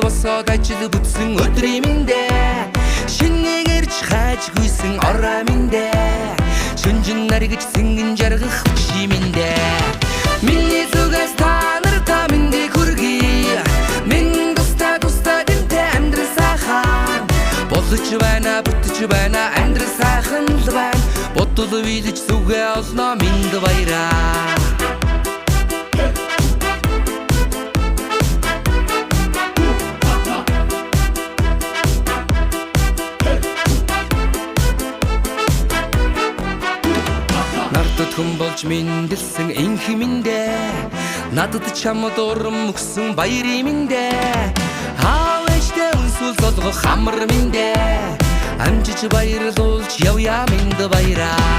босоод ажил бүтсэн өдөр юм дээ. Шинээгэрч хайж гүйсэн ороо минь дээ. Шүнжин наргиж сэнгэн жаргах хүч минь дээ. Миний зүгээс та нартай мэндийг хүргэе. Минь тустай тэнтэй амьдрал сайхан. Болж байна, бүтэж байна, амьдрал сайхан л байна. Бодол вилж зүгээ олно минь баяраа. Надад хүн болж мэндэлсэн инх минь дээ. Надад чамд урам өгсөн баяр минь дээ. Хаавчтай үнсүүл солгох хамар минь дээ. Амжиж баярлуулж явъя минь баяраа.